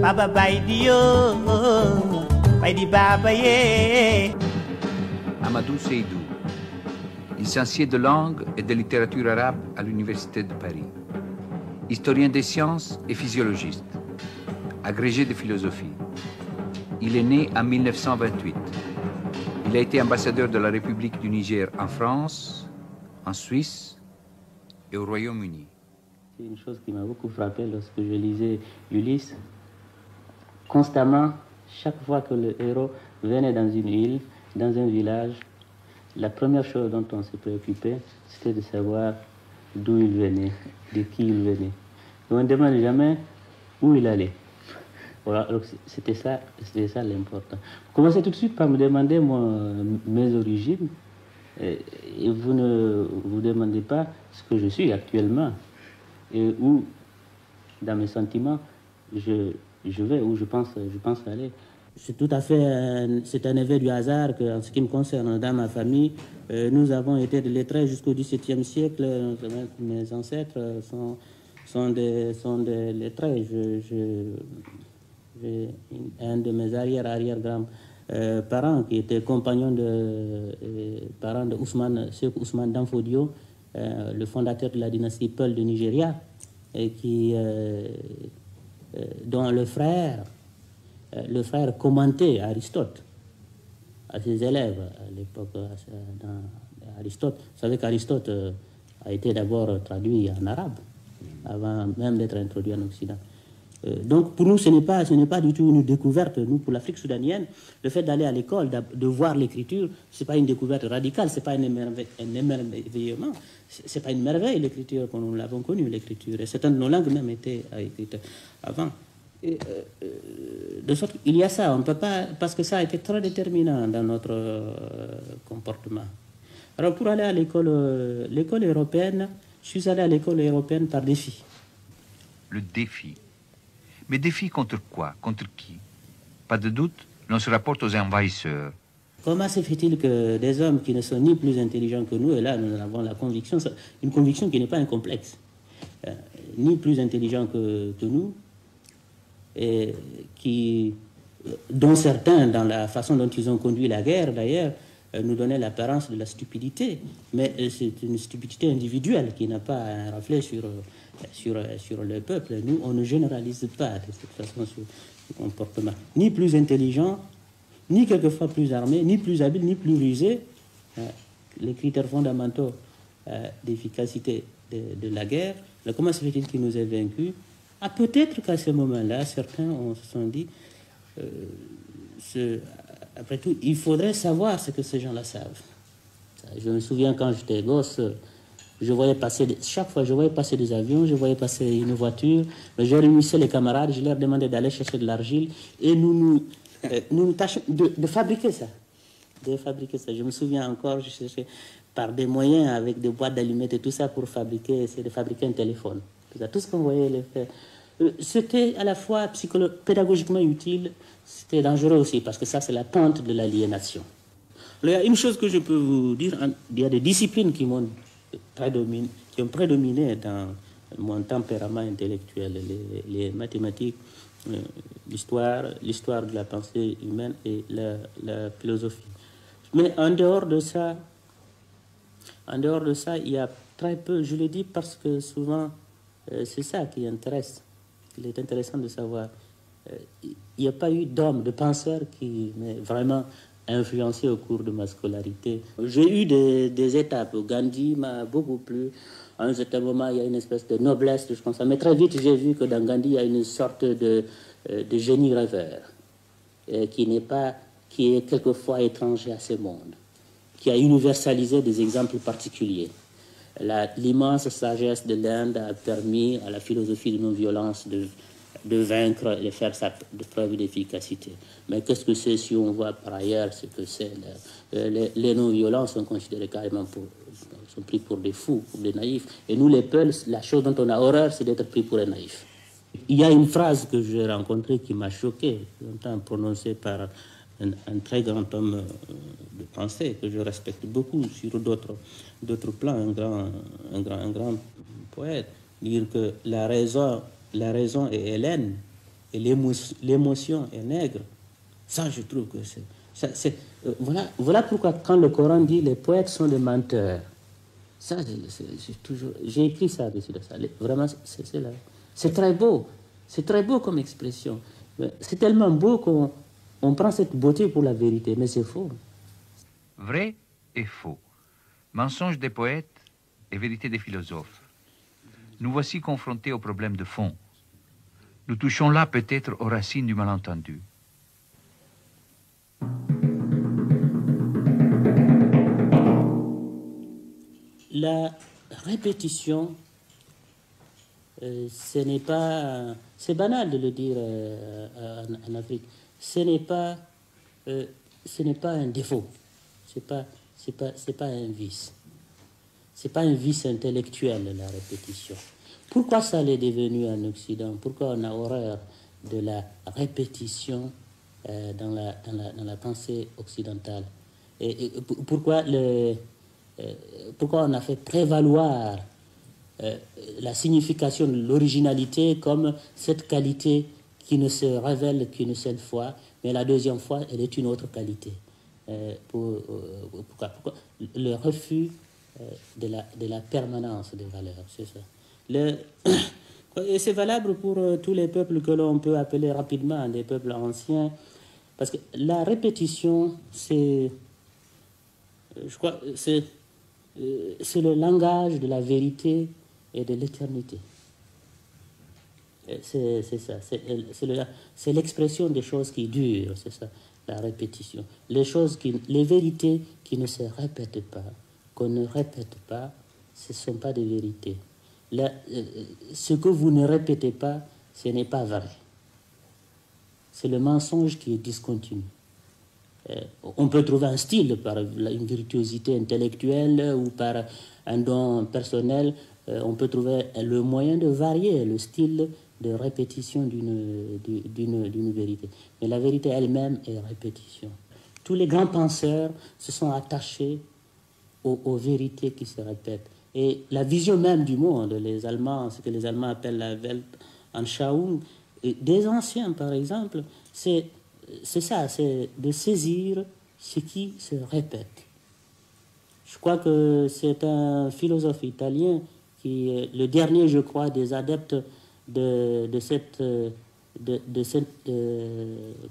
Baba Baidio, Baidi Baba Ye. Amadou Seydou, licencié de langue et de littérature arabe à l'Université de Paris. Historien des sciences et physiologiste. Agrégé de philosophie. Il est né en 1928. Il a été ambassadeur de la République du Niger en France, en Suisse et au Royaume-Uni. C'est une chose qui m'a beaucoup frappé lorsque je lisais Ulysse. Constamment, chaque fois que le héros venait dans une île, dans un village, la première chose dont on se préoccupait, c'était de savoir d'où il venait, de qui il venait. Et on ne demandait jamais où il allait. Voilà, donc c'était ça l'important. Vous commencez tout de suite par me demander mes origines, et vous ne vous demandez pas ce que je suis actuellement, et où, dans mes sentiments, je vais, où je pense aller. C'est tout à fait c'est un effet du hasard qu'en ce qui me concerne, dans ma famille, nous avons été de lettrés jusqu'au XVIIe siècle. Mes ancêtres sont des lettrés. J'ai un de mes arrière-grands-parents qui était compagnon parent de Cheikh Ousmane Danfodio, le fondateur de la dynastie Peul de Nigeria, et dont le frère commentait Aristote à ses élèves à l'époque. Aristote, vous savez qu'Aristote a été d'abord traduit en arabe avant même d'être introduit en Occident. Donc pour nous, ce n'est pas du tout une découverte. Nous, pour l'Afrique soudanienne, le fait d'aller à l'école, de voir l'écriture, c'est pas une découverte radicale, c'est pas un émerveillement, c'est pas une merveille l'écriture comme nous l'avons connue, l'écriture. Et certaines de nos langues même étaient écrites avant. De sorte qu'il y a ça, on ne peut pas, parce que ça a été très déterminant dans notre comportement. Alors pour aller à l'école européenne, je suis allé à l'école européenne par défi. Le défi. Mais défi contre quoi? Contre qui? Pas de doute, l'on se rapporte aux envahisseurs. Comment se fait-il que des hommes qui ne sont ni plus intelligents que nous, et là nous avons la conviction, une conviction qui n'est pas un complexe, ni plus intelligents que nous, et dont certains, dans la façon dont ils ont conduit la guerre d'ailleurs, nous donnaient l'apparence de la stupidité, mais c'est une stupidité individuelle qui n'a pas un reflet sur le peuple. Nous, on ne généralise pas de cette façon ce comportement. Ni plus intelligent, ni quelquefois plus armé, ni plus habile, ni plus rusé. Les critères fondamentaux d'efficacité de la guerre, comment se fait-il qu'il nous ait vaincus? Peut-être qu'à ce moment-là, certains se sont dit, après tout, il faudrait savoir ce que ces gens-là savent. Je me souviens quand j'étais gosse, chaque fois je voyais passer des avions, je voyais passer une voiture, je réunissais les camarades, je leur demandais d'aller chercher de l'argile, et nous tâchions de fabriquer ça. Je me souviens encore, je cherchais par des moyens avec des boîtes d'allumettes et tout ça pour fabriquer un téléphone. Tout ce qu'on voyait les faire. C'était à la fois pédagogiquement utile, c'était dangereux aussi, parce que ça, c'est la pente de l'aliénation. Il y a une chose que je peux vous dire, il y a des disciplines qui ont prédominé dans mon tempérament intellectuel, les mathématiques, l'histoire de la pensée humaine et la philosophie. Mais en dehors de ça, il y a très peu, je le dis parce que souvent, c'est ça qui intéresse. Il est intéressant de savoir. Il n'y a pas eu d'homme, de penseur qui m'ait vraiment influencé au cours de ma scolarité. J'ai eu des étapes. Gandhi m'a beaucoup plu. À un certain moment, il y a une espèce de noblesse, je pense. Mais très vite, j'ai vu que dans Gandhi, il y a une sorte de génie rêveur qui est quelquefois étranger à ce monde, qui a universalisé des exemples particuliers. L'immense sagesse de l'Inde a permis à la philosophie de non-violence de vaincre et de faire de preuve d'efficacité. Mais qu'est-ce que c'est si on voit par ailleurs ce que c'est? Les non-violents sont considérés carrément sont pris pour des fous, pour des naïfs. Et nous, les Peuls, la chose dont on a horreur, c'est d'être pris pour un naïf. Il y a une phrase que j'ai rencontrée qui m'a choqué, longtemps prononcée par un très grand homme de pensée que je respecte beaucoup sur d'autres plans, un grand poète, dire que la raison est Hélène et l'émotion est nègre, ça je trouve que c'est... Voilà pourquoi quand le Coran dit les poètes sont des menteurs, ça c'est toujours... J'ai écrit ça dessus de ça. Vraiment, c'est très beau. C'est très beau comme expression. C'est tellement beau qu'on prend cette beauté pour la vérité, mais c'est faux. Vrai et faux. Mensonge des poètes et vérité des philosophes. Nous voici confrontés au problème de fond. Nous touchons là peut-être aux racines du malentendu. La répétition, ce n'est pas... C'est banal de le dire en Afrique. Ce n'est pas un défaut. C'est pas un vice. C'est pas un vice intellectuel, la répétition. Pourquoi ça l'est devenu en Occident? Pourquoi on a horreur de la répétition dans la pensée occidentale? Et pourquoi on a fait prévaloir la signification de l'originalité comme cette qualité qui ne se révèle qu'une seule fois, mais la deuxième fois, elle est une autre qualité. Pourquoi le refus de la permanence des valeurs, c'est ça. Et c'est valable pour tous les peuples que l'on peut appeler rapidement des peuples anciens, parce que la répétition, c'est le langage de la vérité et de l'éternité. C'est ça, c'est l'expression des choses qui durent, c'est ça, la répétition. Les vérités qui ne se répètent pas, qu'on ne répète pas, ce ne sont pas des vérités. Ce que vous ne répétez pas, ce n'est pas vrai. C'est le mensonge qui est discontinu. On peut trouver un style par une virtuosité intellectuelle ou par un don personnel. On peut trouver le moyen de varier le style de répétition d'une vérité. Mais la vérité elle-même est répétition. Tous les grands penseurs se sont attachés aux vérités qui se répètent. Et la vision même du monde, les Allemands, ce que les Allemands appellent la Weltanschauung, des anciens par exemple, c'est ça, c'est de saisir ce qui se répète. Je crois que c'est un philosophe italien qui est le dernier, je crois, des adeptes de cette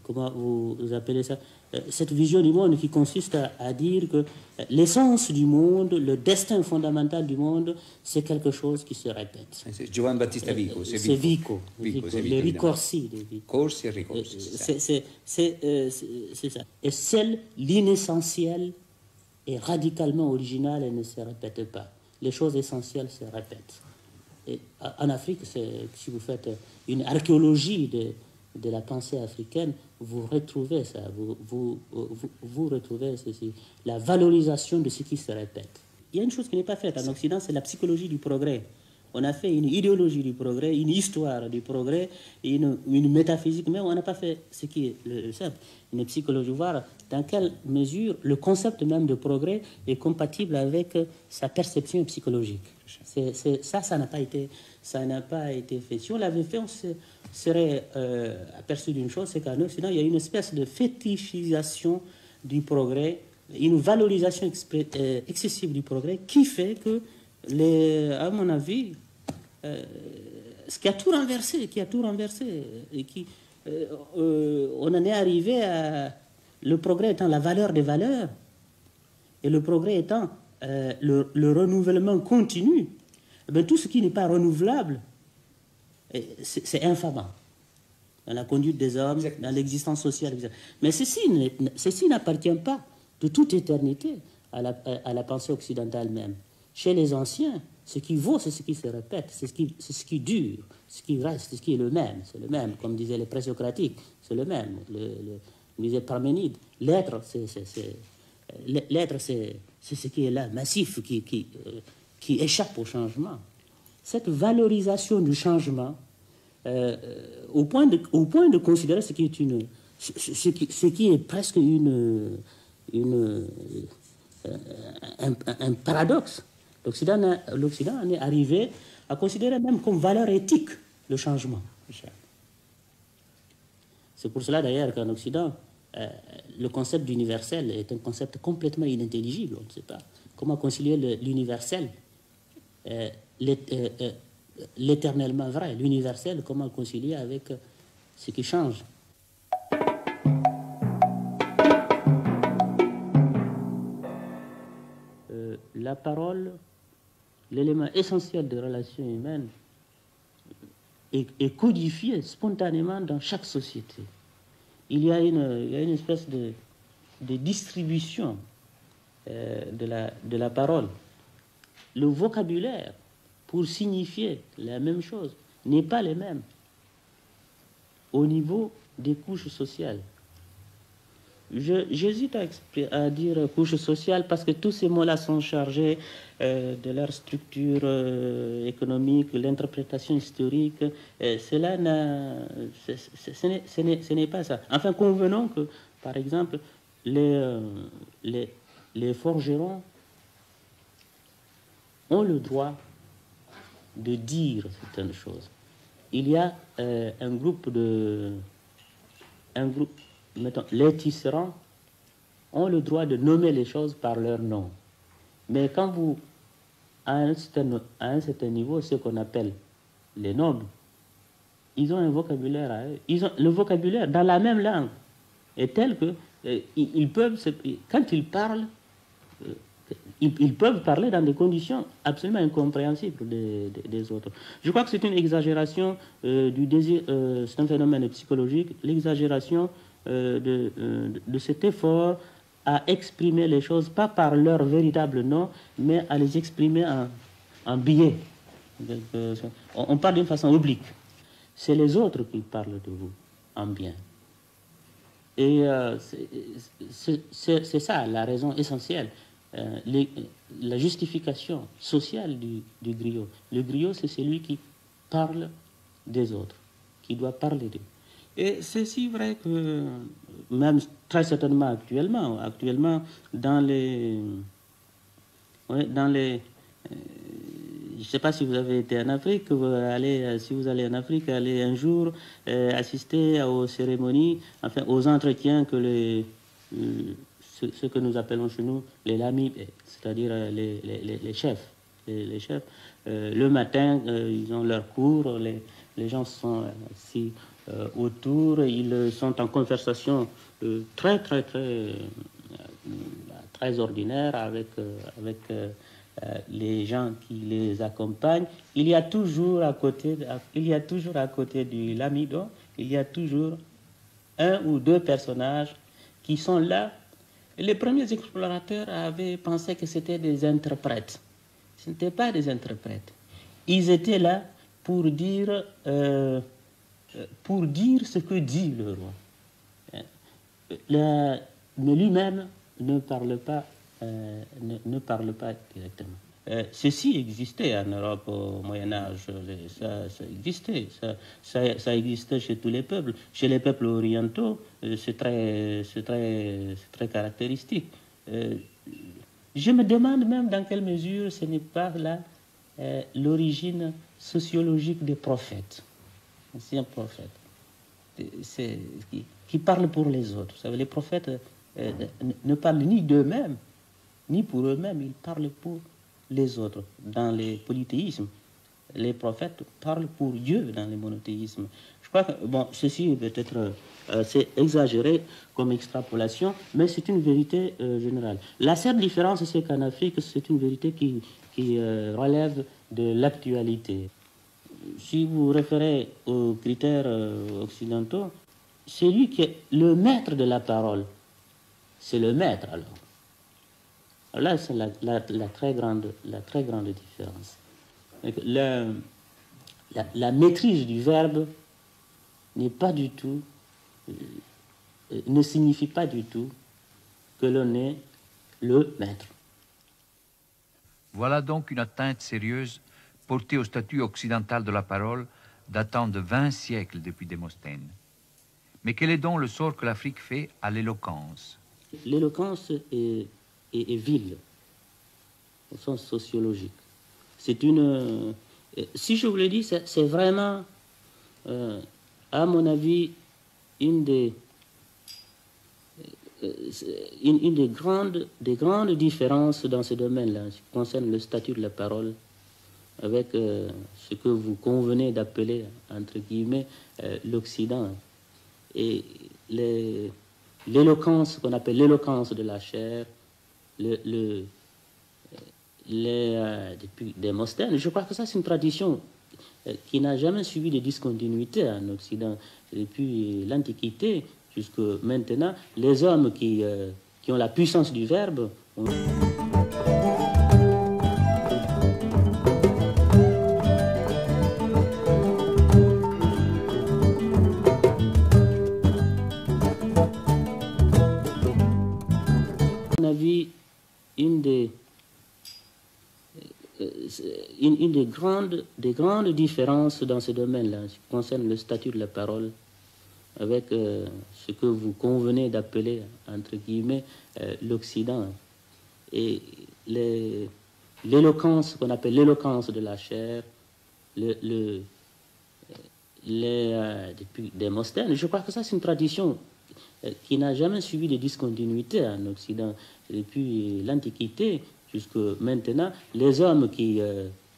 comment vous appelez ça, cette vision du monde qui consiste à dire que l'essence du monde, le destin fondamental du monde, c'est quelque chose qui se répète. C'est Giovanni Battista Vico. C'est Vico, les ricorsi. Corsi e ricorsi. C'est ça. Et seul l'inessentiel est radicalement original et ne se répète pas. Les choses essentielles se répètent. Et en Afrique, si vous faites une archéologie de la pensée africaine, vous retrouvez ça, vous retrouvez ceci, la valorisation de ce qui se répète. Il y a une chose qui n'est pas faite en Occident, c'est la psychologie du progrès. On a fait une idéologie du progrès, une histoire du progrès, une métaphysique, mais on n'a pas fait ce qui est le simple, une psychologie, voir dans quelle mesure le concept même de progrès est compatible avec sa perception psychologique. Ça n'a pas été fait. Si on l'avait fait, on serait aperçu d'une chose, c'est qu'en Occident, il y a une espèce de fétichisation du progrès, une valorisation excessive du progrès qui fait que, à mon avis, ce qui a tout renversé, et on en est arrivé à le progrès étant la valeur des valeurs, et le progrès étant le renouvellement continu. Eh tout ce qui n'est pas renouvelable, c'est infamant dans la conduite des hommes, dans l'existence sociale, etc. Mais ceci n'appartient pas de toute éternité à la pensée occidentale même. Chez les anciens, ce qui vaut, c'est ce qui se répète, c'est ce qui dure, ce qui reste, ce qui est le même. C'est le même, comme disaient les présocratiques, c'est le même. Disait Parménide, l'être, c'est ce qui est là, massif, qui échappe au changement. Cette valorisation du changement, au point de considérer ce qui est presque un paradoxe. L'Occident en est arrivé à considérer même comme valeur éthique le changement. C'est pour cela d'ailleurs qu'en Occident, le concept d'universel est un concept complètement inintelligible. On ne sait pas comment concilier l'universel, l'éternellement vrai, l'universel, comment le concilier avec ce qui change. La parole, l'élément essentiel des relations humaines, est codifié spontanément dans chaque société. Il y a une espèce de distribution de la parole. Le vocabulaire, pour signifier la même chose, n'est pas le même au niveau des couches sociales. J'hésite à dire couche sociale parce que tous ces mots-là sont chargés de leur structure économique, l'interprétation historique. Ce n'est pas ça. Enfin, convenons que, par exemple, les forgerons ont le droit de dire certaines choses. Il y a un groupe, mettons, les tisserands ont le droit de nommer les choses par leur nom. Mais quand vous, à un certain niveau, ce qu'on appelle les nobles, ils ont un vocabulaire à eux. Le vocabulaire, dans la même langue, est tel que ils peuvent, quand ils parlent, ils peuvent parler dans des conditions absolument incompréhensibles des autres. Je crois que c'est une exagération du désir, c'est un phénomène psychologique, l'exagération de cet effort à exprimer les choses, pas par leur véritable nom, mais à les exprimer en biais. On parle d'une façon oblique. C'est les autres qui parlent de vous en bien. Et c'est ça la raison essentielle. La justification sociale du griot. Le griot, c'est celui qui parle des autres, qui doit parler d'eux. Et c'est si vrai que, même très certainement actuellement dans les je ne sais pas si vous avez été en Afrique, si vous allez en Afrique, allez un jour assister aux cérémonies, enfin aux entretiens que ce que nous appelons chez nous les lamis, c'est-à-dire les chefs. Les chefs, le matin, ils ont leur cours, les gens sont assis autour, ils sont en conversation très ordinaire avec les gens qui les accompagnent. Il y a toujours à côté du lamido, il y a toujours un ou deux personnages qui sont là. Les premiers explorateurs avaient pensé que c'était des interprètes. Ce n'étaient pas des interprètes. Ils étaient là pour dire ce que dit le roi. Mais lui-même ne parle pas directement. Ceci existait en Europe au Moyen-Âge, ça existait, ça existait chez tous les peuples. Chez les peuples orientaux, c'est très caractéristique. Je me demande même dans quelle mesure ce n'est pas là l'origine sociologique des prophètes. C'est un prophète qui parle pour les autres. Vous savez, les prophètes ne parlent ni d'eux-mêmes, ni pour eux-mêmes, ils parlent pour les autres. Dans les polythéismes, les prophètes parlent pour Dieu dans les monothéismes. Je crois que, ceci peut-être c'est exagéré comme extrapolation, mais c'est une vérité générale. La seule différence, c'est qu'en Afrique, c'est une vérité qui relève de l'actualité. Si vous référez aux critères occidentaux, celui qui est le maître de la parole, c'est le maître alors. Là, c'est la très grande différence. La maîtrise du verbe n'est pas du tout, ne signifie pas du tout que l'on est le maître. Voilà donc une atteinte sérieuse portée au statut occidental de la parole datant de 20 siècles depuis Démosthène. Mais quel est donc le sort que l'Afrique fait à l'éloquence? L'éloquence est vile, au sens sociologique. C'est une... si je vous l'ai dit, c'est vraiment, à mon avis, une des grandes différences dans ce domaine-là, qui concerne le statut de la parole, avec ce que vous convenez d'appeler, entre guillemets, l'Occident, et l'éloquence qu'on appelle l'éloquence de la chair, depuis Démosthène. Je crois que ça, c'est une tradition qui n'a jamais subi de discontinuité en Occident. Depuis l'Antiquité jusqu'à maintenant, les hommes qui ont la puissance du verbe ont... On a vu une des grandes différences dans ce domaine-là, qui concerne le statut de la parole, avec ce que vous convenez d'appeler, entre guillemets, l'Occident, et l'éloquence qu'on appelle l'éloquence de la chair, depuis Démosthène. Je crois que ça, c'est une tradition qui n'a jamais subi de discontinuité en Occident. Depuis l'Antiquité jusqu'à maintenant, les hommes qui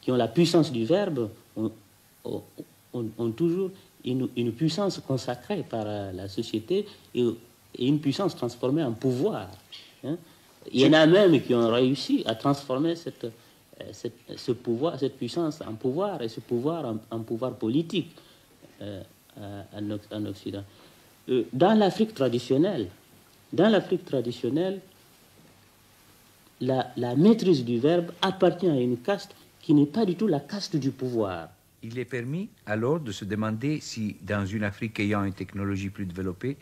ont la puissance du verbe ont toujours une puissance consacrée par la société et une puissance transformée en pouvoir. Hein. Il y en a même qui ont réussi à transformer ce pouvoir, cette puissance en pouvoir, et ce pouvoir en pouvoir politique en Occident. Dans l'Afrique traditionnelle, la maîtrise du verbe appartient à une caste qui n'est pas du tout la caste du pouvoir. Il est permis alors de se demander si, dans une Afrique ayant une technologie plus développée,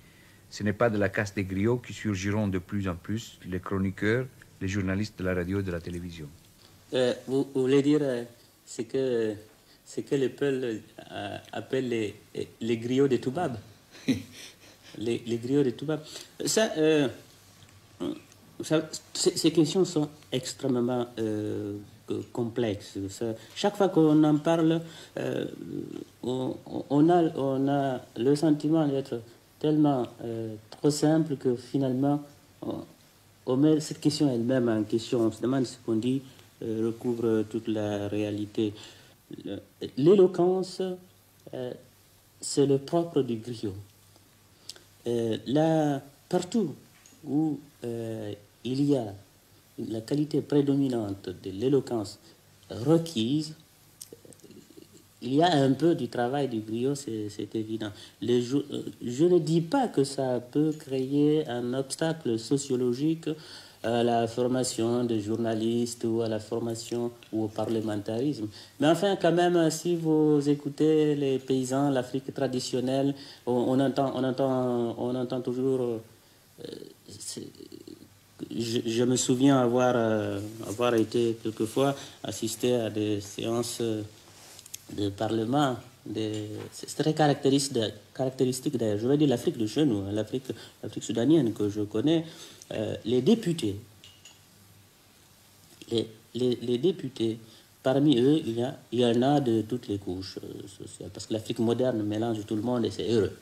ce n'est pas de la caste des griots qui surgiront de plus en plus les chroniqueurs, les journalistes de la radio et de la télévision. Vous voulez dire ce que les Peuls appellent les griots de Toubab. les griots de Toubab. Ces questions sont extrêmement complexes. Chaque fois qu'on en parle, on a le sentiment d'être tellement trop simple que finalement, on met cette question elle-même en question. On se demande si ce qu'on dit recouvre toute la réalité. L'éloquence, c'est le propre du griot. Là, partout où il y a la qualité prédominante de l'éloquence requise, il y a un peu du travail du griot, c'est évident. Je ne dis pas que ça peut créer un obstacle sociologique à la formation des journalistes ou à la formation ou au parlementarisme. Mais enfin, quand même, si vous écoutez les paysans, l'Afrique traditionnelle, on entend toujours... Je me souviens avoir été quelquefois assisté à des séances de parlement. C'est très caractéristique d'ailleurs, je vais dire l'Afrique de chez nous, l'Afrique soudanienne que je connais. Les députés, parmi eux, il y en a de toutes les couches sociales, parce que l'Afrique moderne mélange tout le monde et c'est heureux.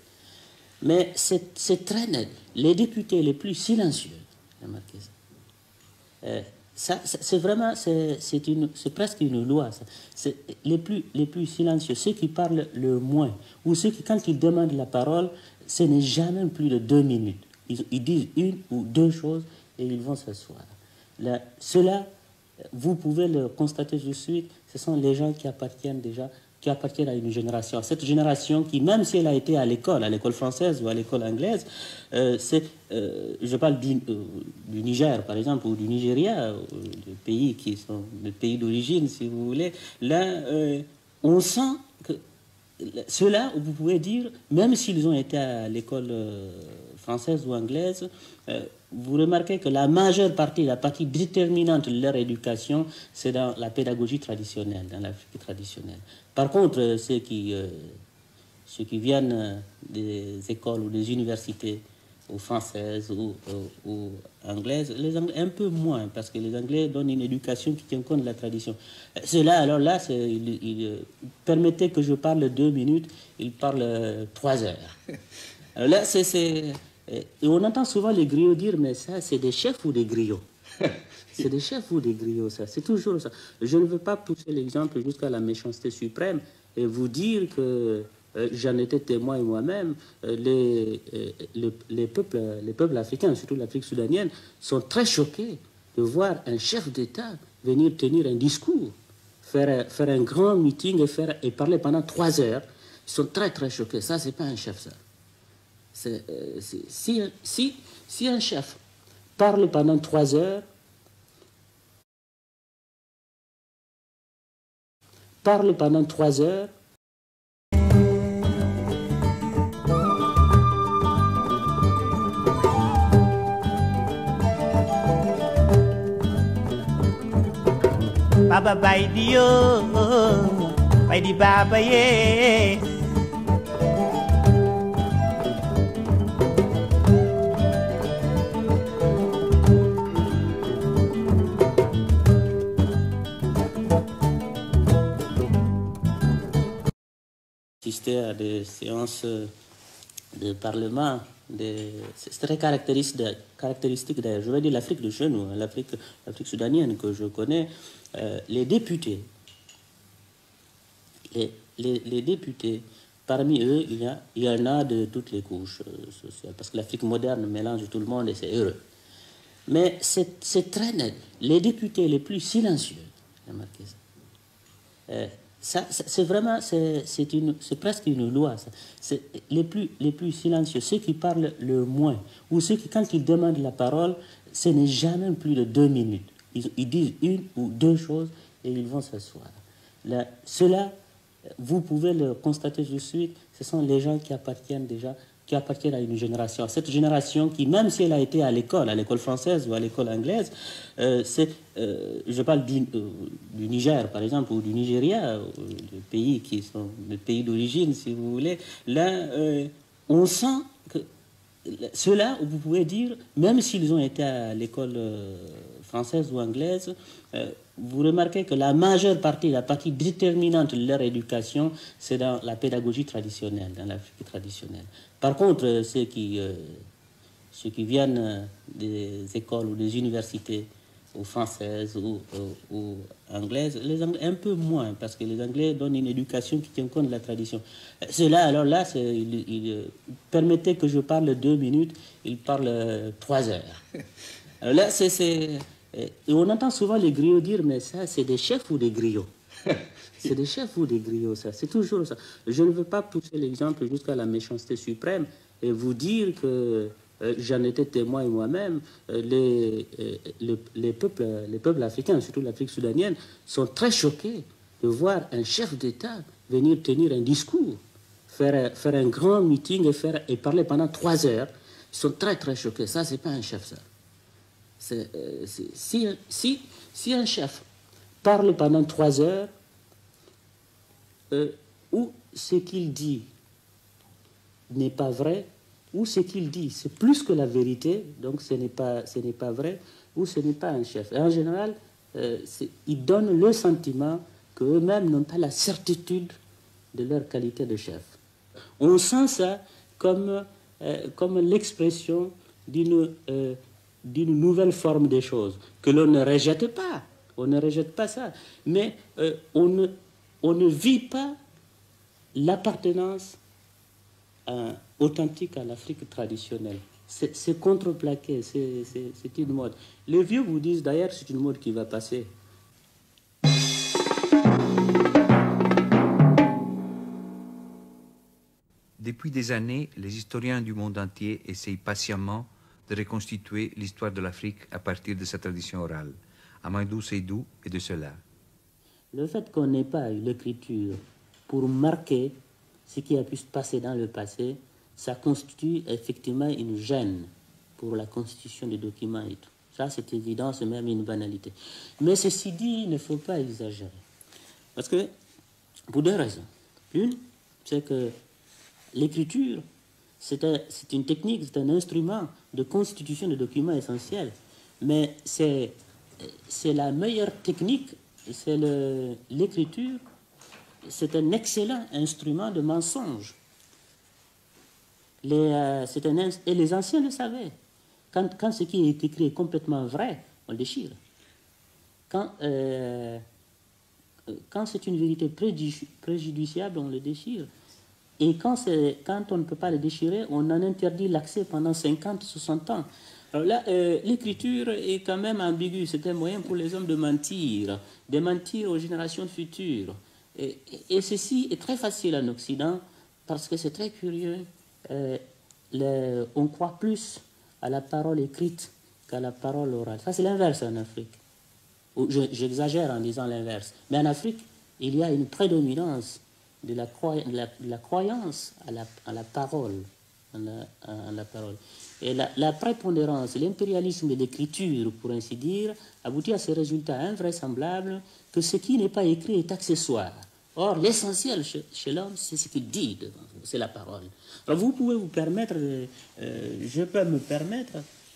Mais c'est très net. Les députés les plus silencieux, remarquez ça. C'est vraiment, c'est presque une loi. C'est les plus silencieux, ceux qui parlent le moins, ou ceux qui, quand ils demandent la parole, ce n'est jamais plus de 2 minutes. Ils disent une ou deux choses et ils vont s'asseoir. Ceux-là, vous pouvez le constater tout de suite, ce sont les gens qui appartiennent à une génération. Cette génération qui, même si elle a été à l'école française ou à l'école anglaise, je parle du Niger, par exemple, ou du Nigeria, des pays qui sont des pays d'origine, si vous voulez. Là, on sent que ceux-là, vous pouvez dire, même s'ils ont été à l'école française ou anglaise, vous remarquez que la majeure partie, la partie déterminante de leur éducation, c'est dans la pédagogie traditionnelle, dans l'Afrique traditionnelle. Par contre, ceux qui viennent des écoles ou des universités ou françaises ou anglaises, les Anglais un peu moins, parce que les Anglais donnent une éducation qui tient compte de la tradition. Ceux-là, alors là, permettez que je parle 2 minutes, ils parlent 3 heures. Alors là, et on entend souvent les griots dire, mais ça, c'est des chefs ou des griots? C'est des chefs ou des griots, ça. C'est toujours ça. Je ne veux pas pousser l'exemple jusqu'à la méchanceté suprême et vous dire que j'en étais témoin moi-même. Les peuples africains, surtout l'Afrique soudanienne, sont très choqués de voir un chef d'État venir tenir un discours, faire un grand meeting et parler pendant 3 heures. Ils sont très, très choqués. Ça, c'est pas un chef, ça. Si un chef parle pendant 3 heures, Baba Baidio, Baidi Baba ye. Assister à des séances de parlement, c'est très caractéristique d'ailleurs, je vais dire l'Afrique de chez nous, l'Afrique soudanienne que je connais, les députés, parmi eux, il y en a de toutes les couches sociales, parce que l'Afrique moderne mélange tout le monde et c'est heureux. Mais c'est très net. Les députés les plus silencieux, remarquez ça. C'est vraiment, c'est presque une loi. C'est les plus silencieux, ceux qui parlent le moins, ou ceux qui, quand ils demandent la parole, ce n'est jamais plus de 2 minutes. Ils disent 1 ou 2 choses et ils vont s'asseoir. Ceux-là, vous pouvez le constater tout de suite, ce sont les gens qui appartiennent à une génération. Cette génération qui, même si elle a été à l'école française ou à l'école anglaise, je parle du Niger, par exemple, ou du Nigeria, des pays qui sont des pays d'origine, si vous voulez. Là, on sent que ceux-là, vous pouvez dire, même s'ils ont été à l'école française ou anglaise, vous remarquez que la majeure partie, la partie déterminante de leur éducation, c'est dans la pédagogie traditionnelle, dans l'Afrique traditionnelle. Par contre, ceux qui viennent des écoles ou des universités ou françaises ou anglaises, les Anglais un peu moins, parce que les Anglais donnent une éducation qui tient compte de la tradition. Ceux-là, alors là, permettez que je parle 2 minutes, ils parlent 3 heures. Alors là, et on entend souvent les griots dire, mais ça, c'est des chefs ou des griots? C'est des chefs ou des griots, ça. C'est toujours ça. Je ne veux pas pousser l'exemple jusqu'à la méchanceté suprême et vous dire que j'en étais témoin moi-même. Les peuples africains, surtout l'Afrique soudanienne, sont très choqués de voir un chef d'État venir tenir un discours, faire un grand meeting et parler pendant 3 heures. Ils sont très, très choqués. Ça, c'est pas un chef, ça. Si un chef parle pendant 3 heures, ou ce qu'il dit n'est pas vrai, ou ce qu'il dit c'est plus que la vérité, donc ce n'est pas vrai, ou ce n'est pas un chef. Et en général, ils donnent le sentiment qu'eux-mêmes n'ont pas la certitude de leur qualité de chef. On sent ça comme l'expression d'une nouvelle forme des choses, que l'on ne rejette pas. On ne rejette pas ça. Mais on ne vit pas l'appartenance authentique à l'Afrique traditionnelle. C'est contreplaqué, c'est une mode. Les vieux vous disent d'ailleurs c'est une mode qui va passer. Depuis des années, les historiens du monde entier essayent patiemment de reconstituer l'histoire de l'Afrique à partir de sa tradition orale. Amadou Seydou est de cela. Le fait qu'on n'ait pas eu l'écriture pour marquer ce qui a pu se passer dans le passé, ça constitue effectivement une gêne pour la constitution des documents et tout. Ça, c'est évident, c'est même une banalité. Mais ceci dit, il ne faut pas exagérer. Parce que, pour 2 raisons. Une, c'est que l'écriture, c'est une technique, c'est un instrument de constitution de documents essentiels. Mais c'est la meilleure technique, c'est l'écriture, c'est un excellent instrument de mensonge. Et les anciens le savaient. Quand ce qui est écrit est complètement vrai, on le déchire. Quand c'est une vérité préjudiciable, on le déchire. Et quand on ne peut pas le déchirer, on en interdit l'accès pendant 50, 60 ans. Alors là, l'écriture est quand même ambiguë. C'est un moyen pour les hommes de mentir aux générations futures. Et ceci est très facile en Occident parce que c'est très curieux. On croit plus à la parole écrite qu'à la parole orale. Ça, c'est l'inverse en Afrique. J'exagère en disant l'inverse. Mais en Afrique, il y a une prédominance de la croyance à la parole. Et la prépondérance, l'impérialisme de l'écriture, pour ainsi dire, aboutit à ce résultat invraisemblable que ce qui n'est pas écrit est accessoire. Or, l'essentiel chez l'homme, c'est ce qu'il dit devant vous, c'est la parole. Alors, vous pouvez vous permettre, je peux me permettre,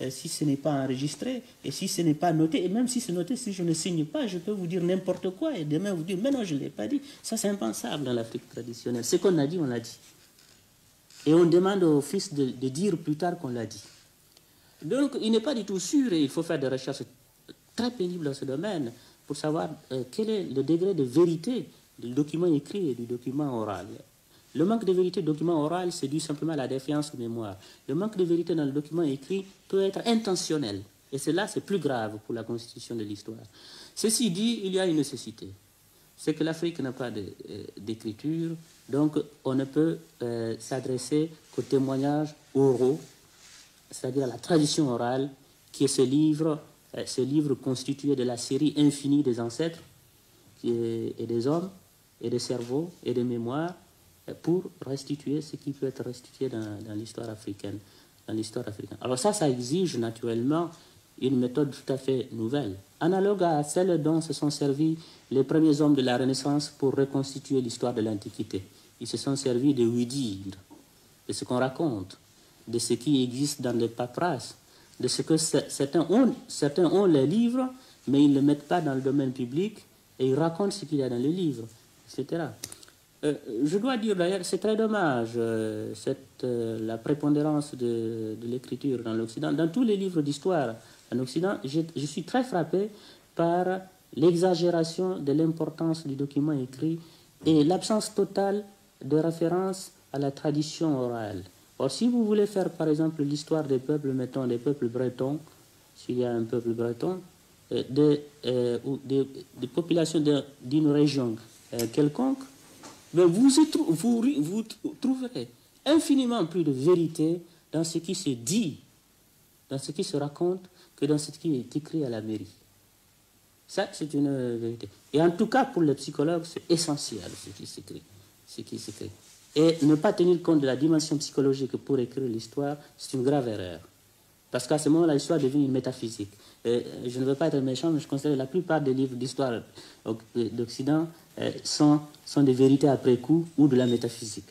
si ce n'est pas enregistré, et si ce n'est pas noté, et même si c'est noté, si je ne signe pas, je peux vous dire n'importe quoi, et demain vous dire, mais non, je ne l'ai pas dit. Ça, c'est impensable dans l'Afrique traditionnelle. Ce qu'on a dit, on l'a dit. Et on demande au fils de dire plus tard qu'on l'a dit. Donc, il n'est pas du tout sûr, et il faut faire des recherches très pénibles dans ce domaine, pour savoir quel est le degré de vérité du document écrit et du document oral. Le manque de vérité du document oral, c'est dû simplement à la défiance de mémoire. Le manque de vérité dans le document écrit peut être intentionnel. Et cela, c'est plus grave pour la constitution de l'histoire. Ceci dit, il y a une nécessité. C'est que l'Afrique n'a pas d'écriture, donc on ne peut s'adresser qu'aux témoignages oraux, c'est-à-dire à la tradition orale, qui est ce livre constitué de la série infinie des ancêtres, et des hommes, et des cerveaux, et des mémoires, pour restituer ce qui peut être restitué dans l'histoire africaine. Alors ça exige naturellement une méthode tout à fait nouvelle, analogue à celle dont se sont servis les premiers hommes de la Renaissance pour reconstituer l'histoire de l'Antiquité. Ils se sont servis de oui-dire, de ce qu'on raconte, de ce qui existe dans les paperasses, de ce que certains ont les livres, mais ils ne le mettent pas dans le domaine public, et ils racontent ce qu'il y a dans les livres, etc. Je dois dire d'ailleurs, c'est très dommage, la prépondérance de l'écriture dans l'Occident. Dans tous les livres d'histoire en Occident, je suis très frappé par l'exagération de l'importance du document écrit et l'absence totale de référence à la tradition orale. Or, si vous voulez faire, par exemple, l'histoire des peuples, mettons des peuples bretons, s'il y a un peuple breton, des populations d'une région quelconque, mais vous trouverez infiniment plus de vérité dans ce qui se dit, dans ce qui se raconte, que dans ce qui est écrit à la mairie. Ça, c'est une vérité. Et en tout cas, pour les psychologues, c'est essentiel ce qui s'écrit. Et ne pas tenir compte de la dimension psychologique pour écrire l'histoire, c'est une grave erreur. Parce qu'à ce moment, l'histoire devient une métaphysique. Je ne veux pas être méchant, mais je considère que la plupart des livres d'histoire d'Occident sont des vérités après coup ou de la métaphysique.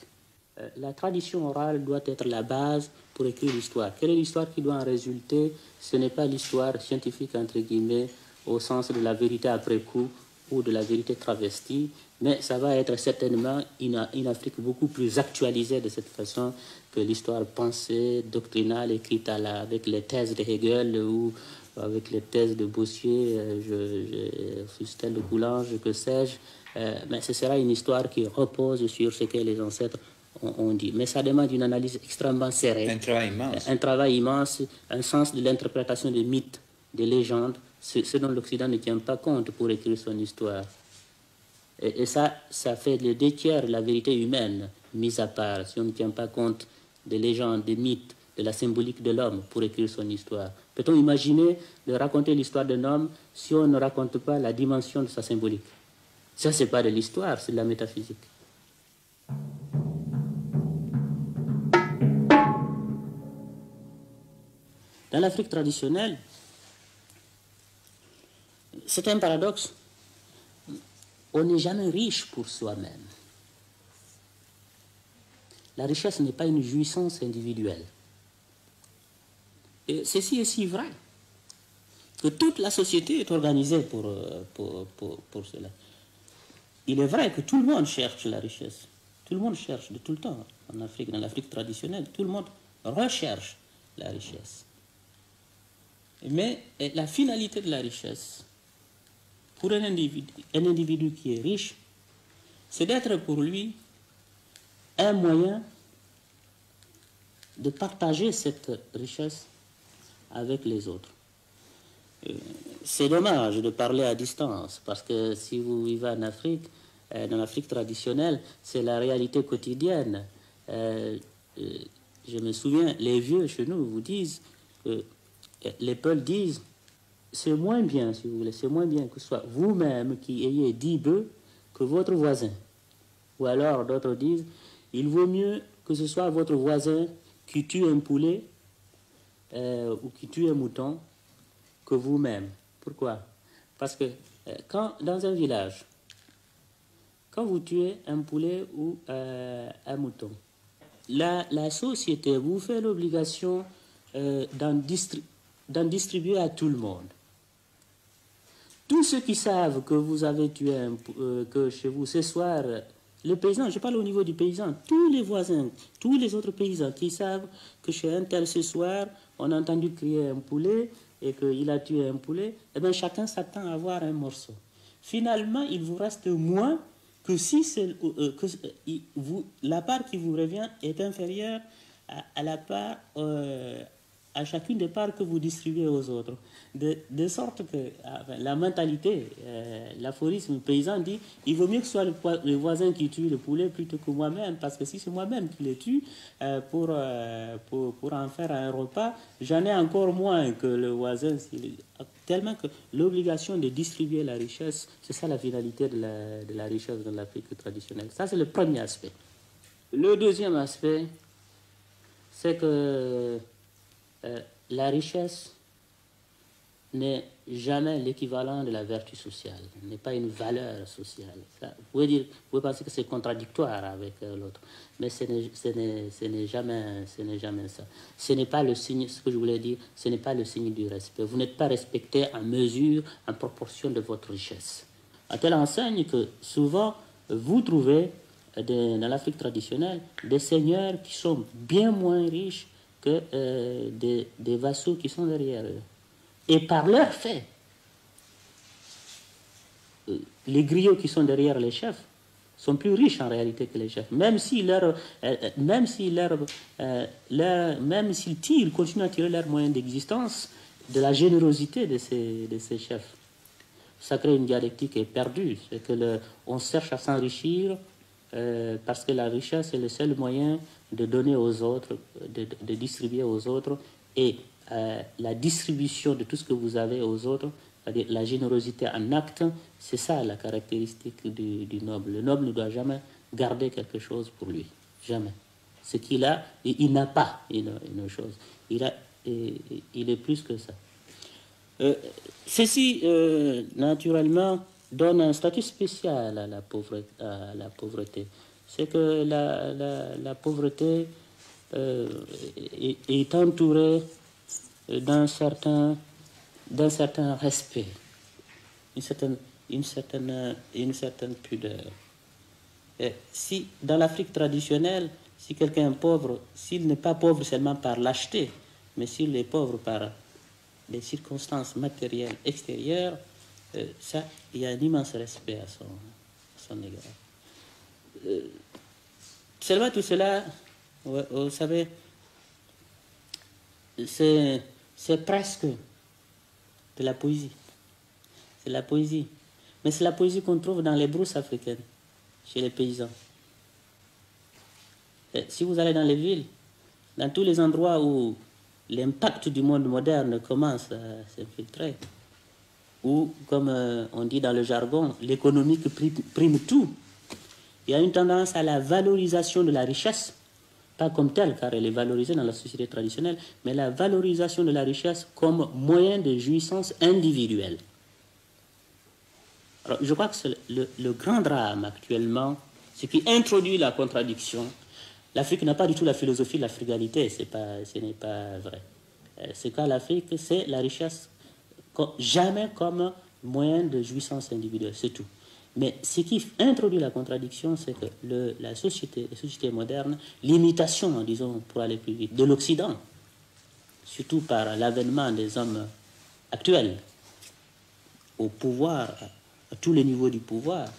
La tradition orale doit être la base pour écrire l'histoire. Quelle est l'histoire qui doit en résulter? Ce n'est pas l'histoire scientifique, entre guillemets, au sens de la vérité après coup ou de la vérité travestie, mais ça va être certainement une Afrique beaucoup plus actualisée de cette façon que l'histoire pensée, doctrinale, écrite avec les thèses de Hegel ou avec les thèses de Bossier, Fustel de Coulanges, que sais-je. Mais ce sera une histoire qui repose sur ce que les ancêtres ont dit. Mais ça demande une analyse extrêmement serrée. Un travail immense, un sens de l'interprétation des mythes, des légendes, ce dont l'Occident ne tient pas compte pour écrire son histoire. Et ça fait les 2/3 de la vérité humaine, mise à part, si on ne tient pas compte des légendes, des mythes, de la symbolique de l'homme pour écrire son histoire. Peut-on imaginer de raconter l'histoire d'un homme si on ne raconte pas la dimension de sa symbolique? Ça, c'est pas de l'histoire, c'est de la métaphysique. Dans l'Afrique traditionnelle, c'est un paradoxe. On n'est jamais riche pour soi-même. La richesse n'est pas une jouissance individuelle. Et ceci est si vrai que toute la société est organisée pour cela. Il est vrai que tout le monde cherche la richesse. Tout le monde cherche de tout le temps en Afrique, dans l'Afrique traditionnelle, tout le monde recherche la richesse. Mais la finalité de la richesse, pour un individu qui est riche, c'est d'être pour lui un moyen de partager cette richesse avec les autres. C'est dommage de parler à distance, parce que si vous vivez en Afrique, dans l'Afrique traditionnelle, c'est la réalité quotidienne. Je me souviens, les vieux chez nous vous disent, les Peuls disent, c'est moins bien, si vous voulez, c'est moins bien que ce soit vous-même qui ayez 10 bœufs que votre voisin. Ou alors d'autres disent, il vaut mieux que ce soit votre voisin qui tue un poulet ou qui tue un mouton que vous-même. Pourquoi? Parce que quand, dans un village, quand vous tuez un poulet ou un mouton, la société vous fait l'obligation d'en distribuer à tout le monde. Tous ceux qui savent que vous avez tué que chez vous ce soir, les paysans, je parle au niveau du paysan, tous les voisins, tous les autres paysans qui savent que chez un tel ce soir, on a entendu crier un poulet et qu'il a tué un poulet, eh bien chacun s'attend à avoir un morceau. Finalement, il vous reste moins que si la part qui vous revient est inférieure à la part, à chacune des parts que vous distribuez aux autres. De sorte que la mentalité, l'aphorisme paysan dit, il vaut mieux que ce soit le voisin qui tue le poulet plutôt que moi-même, parce que si c'est moi-même qui le tue pour en faire un repas, j'en ai encore moins que le voisin. Tellement que l'obligation de distribuer la richesse, c'est ça la finalité de la richesse dans l'Afrique traditionnelle. Ça, c'est le premier aspect. Le deuxième aspect, c'est que la richesse n'est jamais l'équivalent de la vertu sociale, n'est pas une valeur sociale. Ça, vous pouvez penser que c'est contradictoire avec l'autre, mais ce n'est jamais ça. Ce n'est pas le signe, ce que je voulais dire, ce n'est pas le signe du respect. Vous n'êtes pas respecté en mesure, en proportion de votre richesse. À telle enseigne que souvent, vous trouvez dans l'Afrique traditionnelle des seigneurs qui sont bien moins riches que des vassaux qui sont derrière eux. Et par leur fait, les griots qui sont derrière les chefs sont plus riches en réalité que les chefs. Même s'ils continuent à tirer leurs moyens d'existence de la générosité de ces chefs. Ça crée une dialectique perdue. C'est que on cherche à s'enrichir parce que la richesse est le seul moyen de donner aux autres, de distribuer aux autres, et la distribution de tout ce que vous avez aux autres, c'est-à-dire la générosité en acte, c'est ça la caractéristique du noble. Le noble ne doit jamais garder quelque chose pour lui, jamais. Ce qu'il a, il n'a pas une chose. Il est plus que ça. Ceci, naturellement, donne un statut spécial à la pauvreté. C'est que la pauvreté est entourée d'un certain respect, une certaine pudeur. Et si dans l'Afrique traditionnelle, si quelqu'un est pauvre, s'il n'est pas pauvre seulement par lâcheté, mais s'il est pauvre par des circonstances matérielles extérieures, ça, il y a un immense respect à son égard. Seulement tout cela, vous savez, c'est presque de la poésie. C'est la poésie. Mais c'est la poésie qu'on trouve dans les brousses africaines, chez les paysans. Et si vous allez dans les villes, dans tous les endroits où l'impact du monde moderne commence à s'infiltrer, ou, comme on dit dans le jargon, l'économique prime tout, il y a une tendance à la valorisation de la richesse, pas comme telle, car elle est valorisée dans la société traditionnelle, mais la valorisation de la richesse comme moyen de jouissance individuelle. Alors, je crois que c'est le grand drame actuellement, ce qui introduit la contradiction. L'Afrique n'a pas du tout la philosophie de la frugalité, ce n'est pas vrai. Ce qu'a l'Afrique, c'est la richesse jamais comme moyen de jouissance individuelle, c'est tout. Mais ce qui introduit la contradiction, c'est que les sociétés modernes, l'imitation, disons, pour aller plus vite, de l'Occident, surtout par l'avènement des hommes actuels au pouvoir, à tous les niveaux du pouvoir.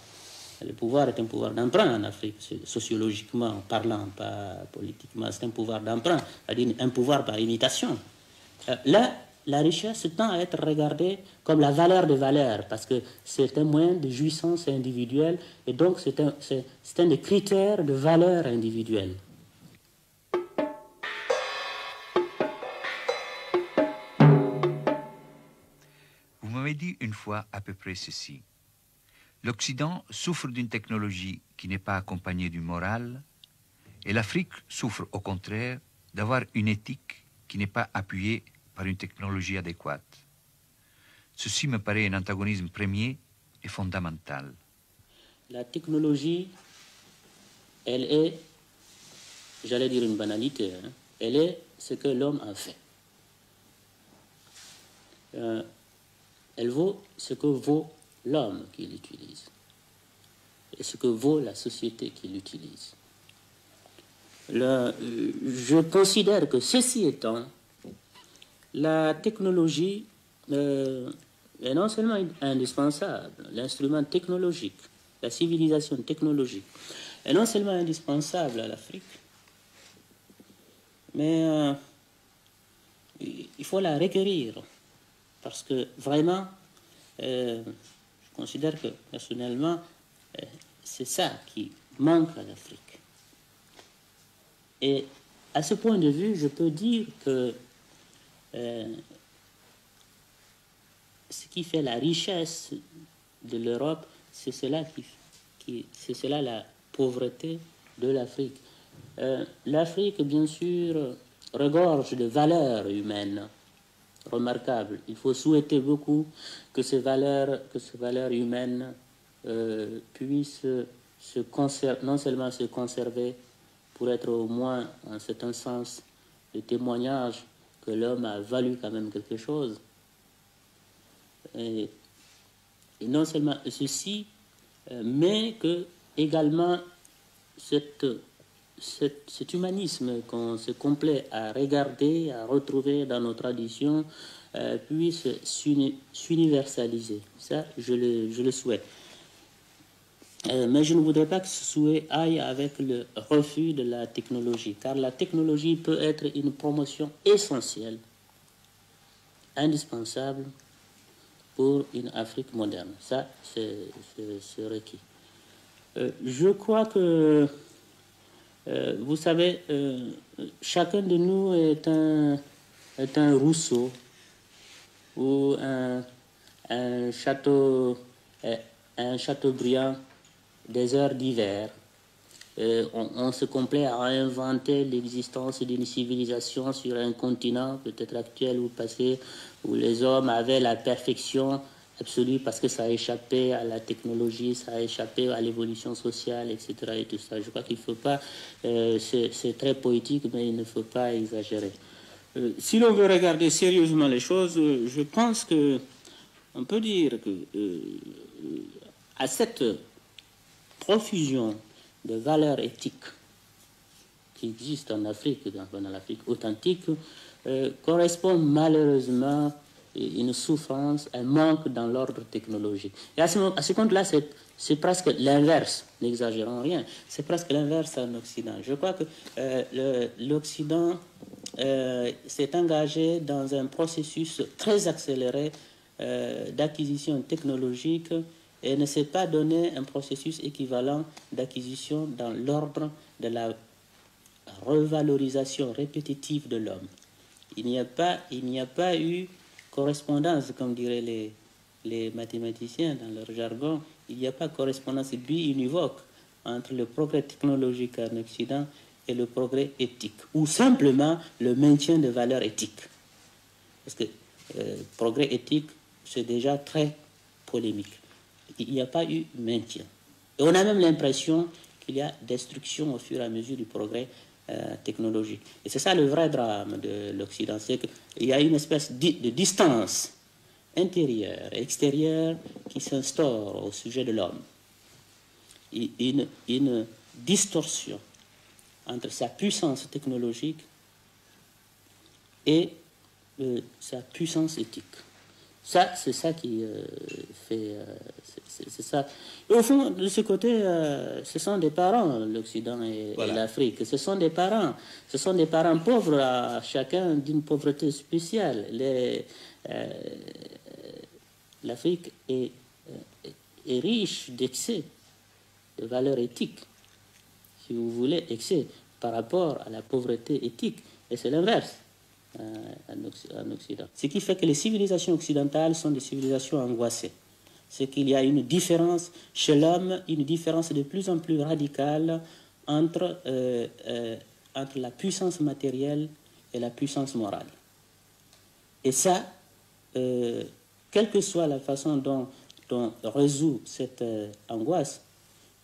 Le pouvoir est un pouvoir d'emprunt en Afrique, sociologiquement parlant, pas politiquement, c'est un pouvoir d'emprunt, c'est-à-dire un pouvoir par imitation. Là, la richesse tend à être regardée comme la valeur de valeur, parce que c'est un moyen de jouissance individuelle, et donc c'est un des critères de valeur individuelle. Vous m'avez dit une fois à peu près ceci. L'Occident souffre d'une technologie qui n'est pas accompagnée du moral, et l'Afrique souffre au contraire d'avoir une éthique qui n'est pas appuyée par une technologie adéquate. Ceci me paraît un antagonisme premier et fondamental. La technologie, elle est, j'allais dire une banalité, hein, elle est ce que l'homme a fait. Elle vaut ce que vaut l'homme qui l'utilise et ce que vaut la société qui l'utilise. Je considère que ceci étant, la technologie est non seulement indispensable, l'instrument technologique, la civilisation technologique est non seulement indispensable à l'Afrique, mais il faut la requérir, parce que vraiment, je considère que personnellement, c'est ça qui manque à l'Afrique. Et à ce point de vue, je peux dire que ce qui fait la richesse de l'Europe, c'est cela c'est cela la pauvreté de l'Afrique. L'Afrique, bien sûr, regorge de valeurs humaines remarquables. Il faut souhaiter beaucoup que ces valeurs humaines puissent non seulement se conserver, pour être au moins, en certain sens, le témoignage que l'homme a valu quand même quelque chose. Et non seulement ceci, mais que également cet humanisme qu'on se complaît à regarder, à retrouver dans nos traditions, puisse s'universaliser. Ça, je le souhaite. Mais je ne voudrais pas que ce souhait aille avec le refus de la technologie, car la technologie peut être une promotion essentielle, indispensable pour une Afrique moderne. Ça, c'est requis. Je crois que, vous savez, chacun de nous est un Rousseau ou un Chateaubriand des heures d'hiver. On se complaît à inventer l'existence d'une civilisation sur un continent, peut-être actuel ou passé, où les hommes avaient la perfection absolue parce que ça a échappé à la technologie, ça a échappé à l'évolution sociale, etc. Et tout ça. Je crois qu'il ne faut pas, c'est très poétique, mais il ne faut pas exagérer. Si l'on veut regarder sérieusement les choses, je pense qu'on peut dire que à cette profusion de valeurs éthiques qui existent en Afrique, dans l'Afrique authentique, correspond malheureusement une souffrance, un manque dans l'ordre technologique. Et à ce compte-là, c'est presque l'inverse, n'exagérons rien, c'est presque l'inverse en Occident. Je crois que l'Occident s'est engagé dans un processus très accéléré d'acquisition technologique et ne s'est pas donné un processus équivalent d'acquisition dans l'ordre de la revalorisation répétitive de l'homme. Il n'y a pas eu correspondance, comme diraient les mathématiciens dans leur jargon, il n'y a pas correspondance biunivoque entre le progrès technologique en Occident et le progrès éthique, ou simplement le maintien de valeurs éthiques. Parce que progrès éthique, c'est déjà très polémique. Il n'y a pas eu maintien. Et on a même l'impression qu'il y a destruction au fur et à mesure du progrès technologique. Et c'est ça le vrai drame de l'Occident, c'est qu'il y a une espèce de distance intérieure et extérieure qui s'instaure au sujet de l'homme. une distorsion entre sa puissance technologique et sa puissance éthique. Ça, c'est ça qui fait... c'est ça. Et au fond, de ce côté, ce sont des parents, l'Occident et l'Afrique. Ce sont des parents. Ce sont des parents pauvres, à chacun d'une pauvreté spéciale. L'Afrique est riche d'excès, de valeurs éthiques, si vous voulez, excès par rapport à la pauvreté éthique. Et c'est l'inverse en Occident. Ce qui fait que les civilisations occidentales sont des civilisations angoissées. C'est qu'il y a une différence chez l'homme, une différence de plus en plus radicale entre la puissance matérielle et la puissance morale. Et ça, quelle que soit la façon dont on résout cette angoisse,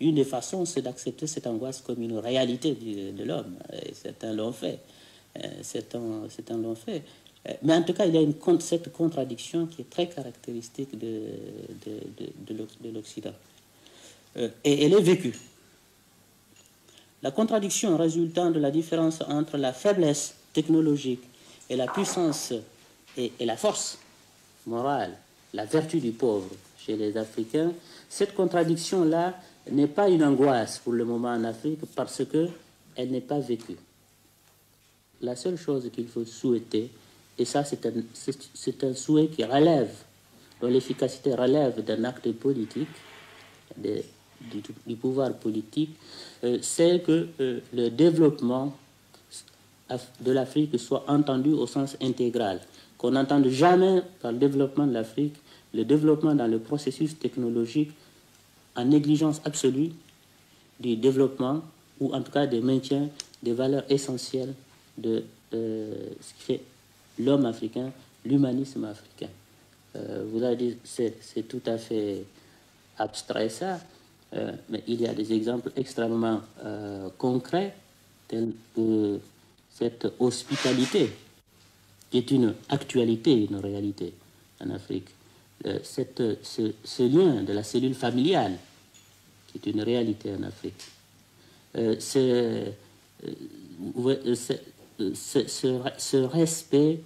une des façons, c'est d'accepter cette angoisse comme une réalité de l'homme. Certains l'ont fait. Certains l'ont fait. Mais en tout cas, il y a cette contradiction qui est très caractéristique de l'Occident. Et elle est vécue. La contradiction résultant de la différence entre la faiblesse technologique et la puissance et la force morale, la vertu du pauvre chez les Africains, cette contradiction-là n'est pas une angoisse pour le moment en Afrique parce qu'elle n'est pas vécue. La seule chose qu'il faut souhaiter, et ça c'est un souhait qui relève, dont l'efficacité relève d'un acte politique, du pouvoir politique, c'est que le développement de l'Afrique soit entendu au sens intégral. Qu'on n'entende jamais par le développement de l'Afrique, le développement dans le processus technologique en négligence absolue du développement, ou en tout cas du maintien des valeurs essentielles de ce qui fait l'homme africain, l'humanisme africain. Vous avez dit, c'est tout à fait abstrait ça, mais il y a des exemples extrêmement concrets, tels que cette hospitalité, qui est une actualité, une réalité en Afrique. Ce lien de la cellule familiale, qui est une réalité en Afrique. Ce respect,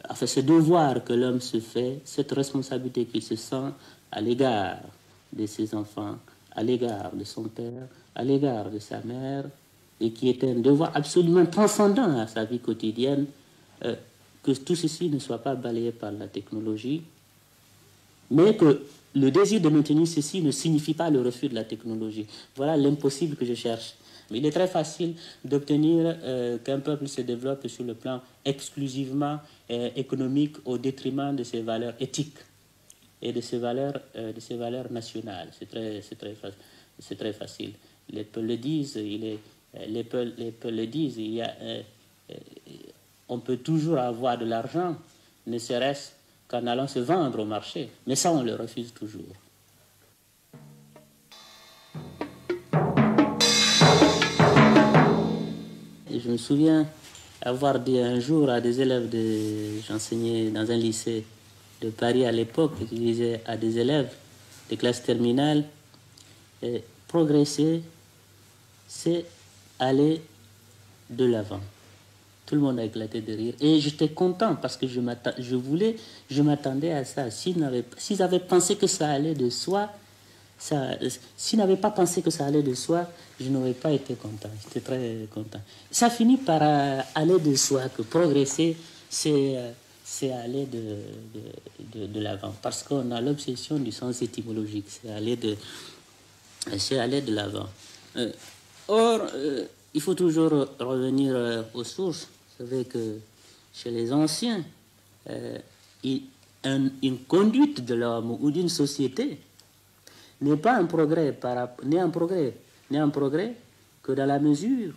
enfin ce devoir que l'homme se fait, cette responsabilité qu'il se sent à l'égard de ses enfants, à l'égard de son père, à l'égard de sa mère, et qui est un devoir absolument transcendant à sa vie quotidienne, que tout ceci ne soit pas balayé par la technologie, mais que le désir de maintenir ceci ne signifie pas le refus de la technologie. Voilà l'impossible que je cherche. Mais il est très facile d'obtenir qu'un peuple se développe sur le plan exclusivement économique au détriment de ses valeurs éthiques et de ses valeurs nationales. C'est très facile. Les peuples le disent. On peut toujours avoir de l'argent, ne serait-ce qu'en allant se vendre au marché. Mais ça, on le refuse toujours. Et je me souviens avoir dit un jour à des élèves, j'enseignais dans un lycée de Paris à l'époque, je disais à des élèves de classe terminale, progresser, c'est aller de l'avant. Tout le monde a éclaté de rire. Et j'étais content parce que je m'attendais à ça. S'ils avaient pensé que ça allait de soi, s'ils n'avaient pas pensé que ça allait de soi, je n'aurais pas été content. J'étais très content. Ça finit par aller de soi, que progresser, c'est aller de l'avant. Parce qu'on a l'obsession du sens étymologique. C'est aller de l'avant. Or, il faut toujours revenir aux sources. Vous savez que chez les anciens, une conduite de l'homme ou d'une société n'est pas un progrès, n'est un progrès que dans la mesure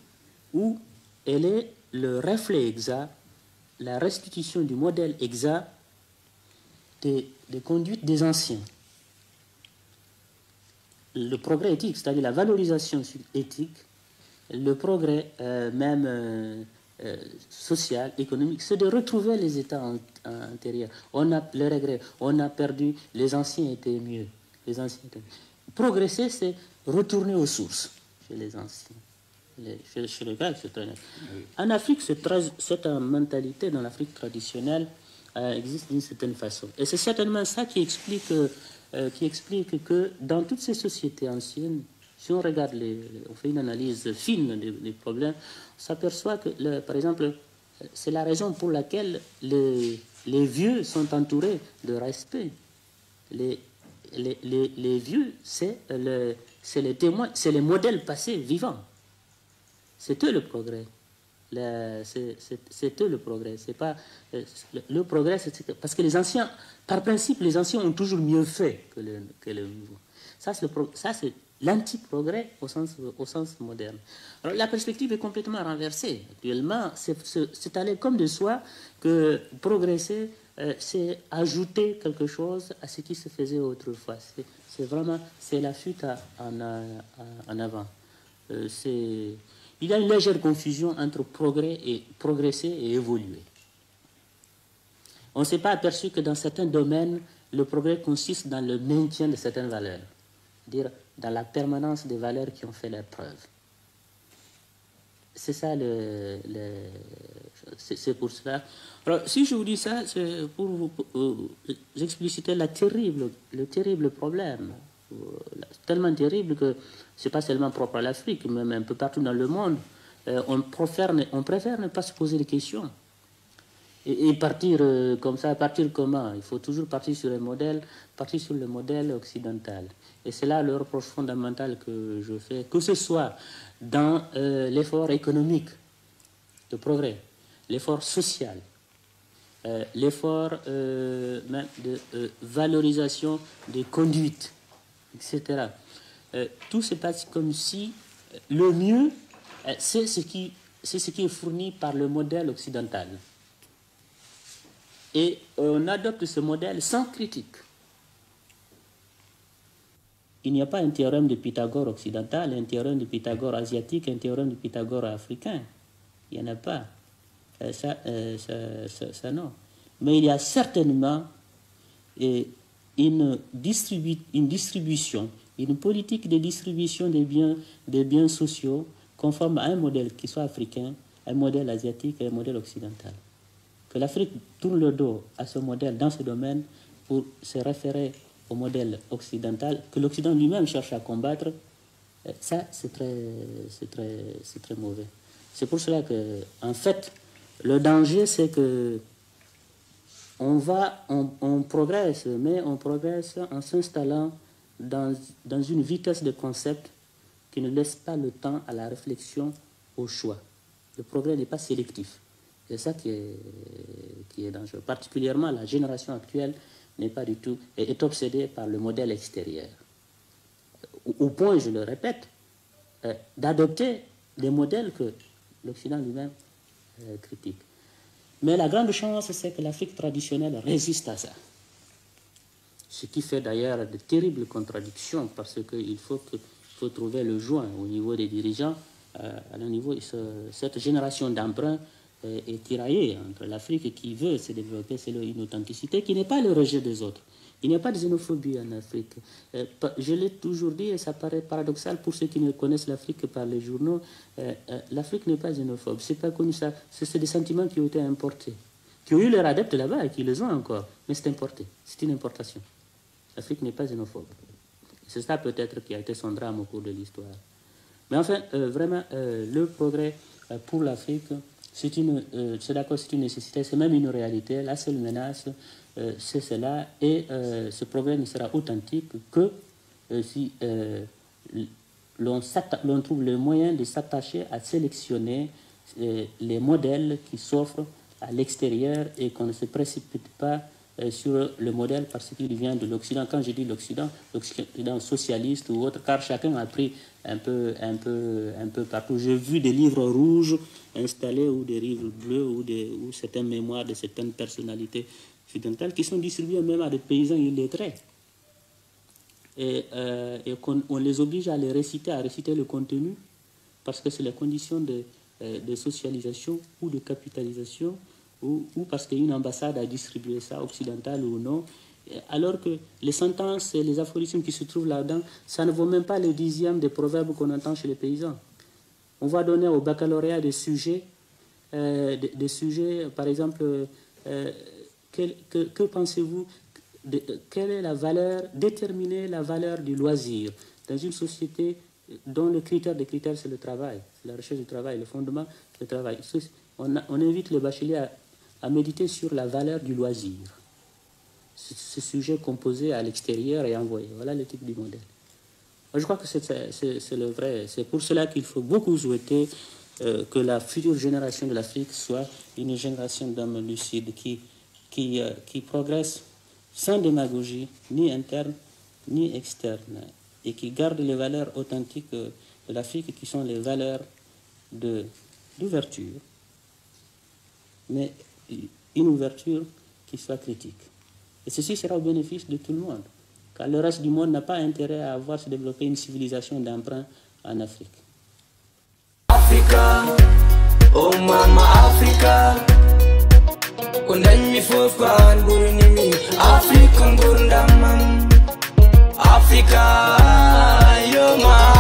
où elle est le reflet exact, la restitution du modèle exact des conduites des anciens. Le progrès éthique, c'est-à-dire la valorisation éthique, le progrès même social, économique, c'est de retrouver les états antérieurs. On a le regret, on a perdu, les anciens étaient mieux. les anciens. Progresser, c'est retourner aux sources chez les anciens. Chez les Grecs, c'est très net. Oui. En Afrique, cette mentalité dans l'Afrique traditionnelle existe d'une certaine façon. Et c'est certainement ça qui explique que dans toutes ces sociétés anciennes, si on regarde, on fait une analyse fine des problèmes, on s'aperçoit que, par exemple, c'est la raison pour laquelle les vieux sont entourés de respect. Les vieux, c'est les témoins, c'est les modèles passés vivants. C'est eux le progrès. C'est eux le progrès. C'est pas le progrès, c'est parce que les anciens, par principe, les anciens ont toujours mieux fait que les nouveaux. Ça, c'est l'anti-progrès au sens moderne. Alors, la perspective est complètement renversée. Actuellement, c'est aller comme de soi que progresser, c'est ajouter quelque chose à ce qui se faisait autrefois. C'est la fuite en avant. Il y a une légère confusion entre progresser et évoluer. On ne s'est pas aperçu que dans certains domaines, le progrès consiste dans le maintien de certaines valeurs, c'est-à-dire dans la permanence des valeurs qui ont fait leur preuve. C'est ça c'est pour cela. Alors, si je vous dis ça, c'est pour vous expliciter le terrible problème. Tellement terrible que ce n'est pas seulement propre à l'Afrique, mais même un peu partout dans le monde. On préfère ne pas se poser des questions. Et partir comme ça, partir comment? Il faut toujours partir sur le modèle occidental. Et c'est là le reproche fondamental que je fais, que ce soit dans l'effort économique de progrès, l'effort social, l'effort même de valorisation des conduites, etc. Tout se passe comme si le mieux, c'est ce qui est fourni par le modèle occidental. Et on adopte ce modèle sans critique. Il n'y a pas un théorème de Pythagore occidental, un théorème de Pythagore asiatique, un théorème de Pythagore africain. Il n'y en a pas. Ça, non. Mais il y a certainement une distribution, une politique de distribution des biens sociaux conforme à un modèle qui soit africain, un modèle asiatique et un modèle occidental. Que l'Afrique tourne le dos à ce modèle dans ce domaine pour se référer au modèle occidental que l'Occident lui-même cherche à combattre, ça c'est très mauvais. C'est pour cela que, en fait, le danger c'est que on progresse, mais on progresse en s'installant dans une vitesse de concept qui ne laisse pas le temps à la réflexion, au choix. Le progrès n'est pas sélectif. C'est ça qui est dangereux. Particulièrement, la génération actuelle n'est pas du tout, est obsédée par le modèle extérieur. Au point, je le répète, d'adopter des modèles que l'Occident lui-même critique. Mais la grande chance, c'est que l'Afrique traditionnelle résiste à ça. Ce qui fait d'ailleurs de terribles contradictions, parce qu'il faut trouver le joint au niveau des dirigeants, à un niveau, cette génération d'emprunts est tiraillée entre l'Afrique qui veut se développer selon une authenticité qui n'est pas le rejet des autres. Il n'y a pas de xénophobie en Afrique. Je l'ai toujours dit et ça paraît paradoxal pour ceux qui ne connaissent l'Afrique que par les journaux. L'Afrique n'est pas xénophobe. C'est pas connu ça. C'est des sentiments qui ont été importés, qui ont eu leurs adeptes là-bas et qui les ont encore. Mais c'est importé. C'est une importation. L'Afrique n'est pas xénophobe. C'est ça peut-être qui a été son drame au cours de l'histoire. Mais enfin, vraiment, le progrès pour l'Afrique, c'est d'accord, c'est une nécessité, c'est même une réalité. La seule menace, c'est cela. Et ce progrès ne sera authentique que si l'on trouve le moyen de s'attacher à sélectionner les modèles qui s'offrent à l'extérieur et qu'on ne se précipite pas sur le modèle parce qu'il vient de l'Occident. Quand je dis l'Occident socialiste ou autre, car chacun a pris un peu partout. J'ai vu des livres rouges installés ou des livres bleus ou certaines mémoires de certaines personnalités occidentales qui sont distribuées même à des paysans illettrés. Et on les oblige à les réciter, à réciter le contenu parce que c'est la condition de socialisation ou de capitalisation ou parce qu'une ambassade a distribué ça, occidentale ou non, alors que les sentences et les aphorismes qui se trouvent là-dedans, ça ne vaut même pas le 10e des proverbes qu'on entend chez les paysans. On va donner au baccalauréat des sujets, par exemple, que pensez-vous, quelle est la valeur, déterminer la valeur du loisir dans une société dont le critère des critères, c'est le travail, c'est la recherche du travail, le fondement du travail. On invite les bacheliers à méditer sur la valeur du loisir. Ce sujet composé à l'extérieur et envoyé. Voilà le type du modèle. Je crois que c'est le vrai. C'est pour cela qu'il faut beaucoup souhaiter que la future génération de l'Afrique soit une génération d'hommes lucides qui progresse sans démagogie, ni interne, ni externe, et qui garde les valeurs authentiques de l'Afrique, qui sont les valeurs d'ouverture, mais une ouverture qui soit critique. Et ceci sera au bénéfice de tout le monde, car le reste du monde n'a pas intérêt à voir se développer une civilisation d'emprunt en Afrique. Africa, oh mama Africa, kundani fofan burunimi Africa ngurndamam Africa, yo ma